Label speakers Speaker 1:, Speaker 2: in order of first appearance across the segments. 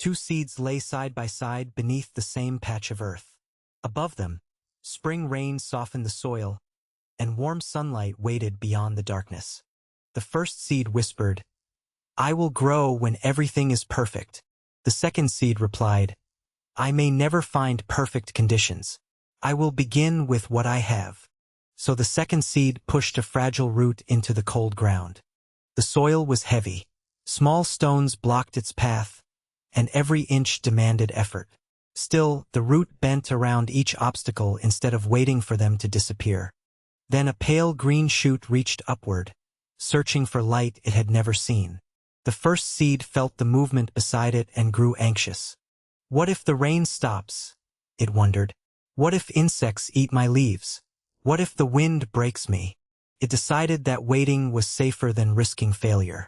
Speaker 1: Two seeds lay side by side beneath the same patch of earth. Above them, spring rain softened the soil, and warm sunlight waited beyond the darkness. The first seed whispered, "I will grow when everything is perfect." The second seed replied, "I may never find perfect conditions. I will begin with what I have." So the second seed pushed a fragile root into the cold ground. The soil was heavy. Small stones blocked its path, and every inch demanded effort. Still, the root bent around each obstacle instead of waiting for them to disappear. Then a pale green shoot reached upward, searching for light it had never seen. The first seed felt the movement beside it and grew anxious. What if the rain stops? It wondered. What if insects eat my leaves? What if the wind breaks me? It decided that waiting was safer than risking failure.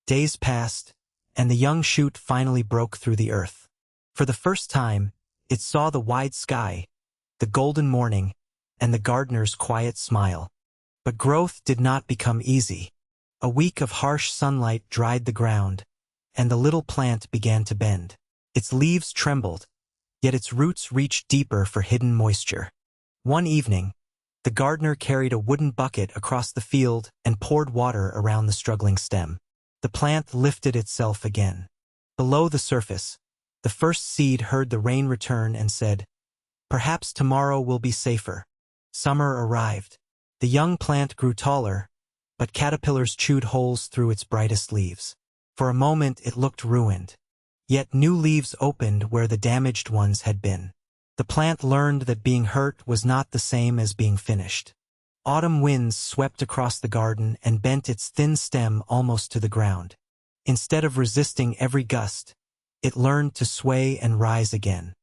Speaker 1: Days passed, and the young shoot finally broke through the earth. For the first time, it saw the wide sky, the golden morning, and the gardener's quiet smile. But growth did not become easy. A week of harsh sunlight dried the ground, and the little plant began to bend. Its leaves trembled, yet its roots reached deeper for hidden moisture. One evening, the gardener carried a wooden bucket across the field and poured water around the struggling stem. The plant lifted itself again. Below the surface, the first seed heard the rain return and said, "Perhaps tomorrow will be safer." Summer arrived. The young plant grew taller, but caterpillars chewed holes through its brightest leaves. For a moment it looked ruined. Yet new leaves opened where the damaged ones had been. The plant learned that being hurt was not the same as being finished. Autumn winds swept across the garden and bent its thin stem almost to the ground. Instead of resisting every gust, it learned to sway and rise again.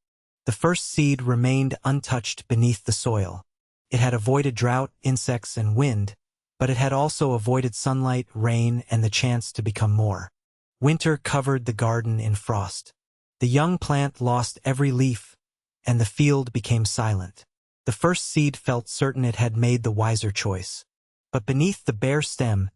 Speaker 1: The first seed remained untouched beneath the soil. It had avoided drought, insects, and wind, but it had also avoided sunlight, rain, and the chance to become more. Winter covered the garden in frost. The young plant lost every leaf, and the field became silent. The first seed felt certain it had made the wiser choice. But beneath the bare stem,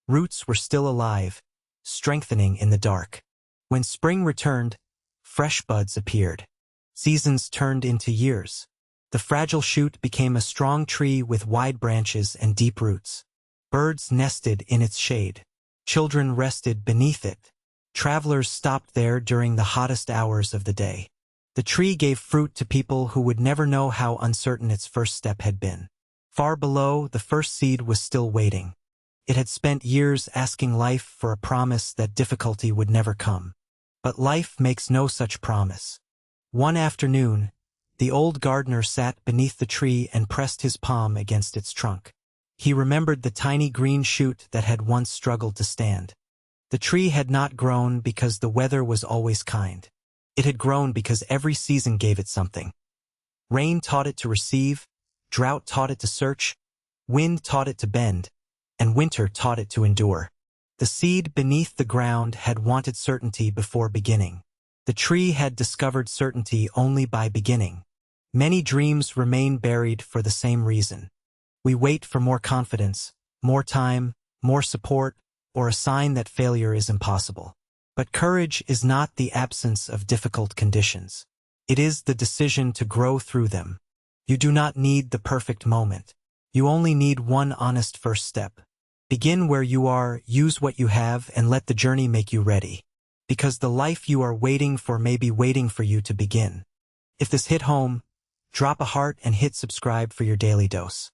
Speaker 1: roots were still alive, strengthening in the dark. When spring returned, fresh buds appeared. Seasons turned into years. The fragile shoot became a strong tree with wide branches and deep roots. Birds nested in its shade. Children rested beneath it. Travelers stopped there during the hottest hours of the day. The tree gave fruit to people who would never know how uncertain its first step had been. Far below, the first seed was still waiting. It had spent years asking life for a promise that difficulty would never come. But life makes no such promise. One afternoon, the old gardener sat beneath the tree and pressed his palm against its trunk. He remembered the tiny green shoot that had once struggled to stand. The tree had not grown because the weather was always kind. It had grown because every season gave it something. Rain taught it to receive, drought taught it to search, wind taught it to bend, and winter taught it to endure. The seed beneath the ground had wanted certainty before beginning. The tree had discovered certainty only by beginning. Many dreams remain buried for the same reason. We wait for more confidence, more time, more support, or a sign that failure is impossible. But courage is not the absence of difficult conditions. It is the decision to grow through them. You do not need the perfect moment. You only need one honest first step. Begin where you are, use what you have, and let the journey make you ready. Because the life you are waiting for may be waiting for you to begin. If this hit home, drop a heart and hit subscribe for your daily dose.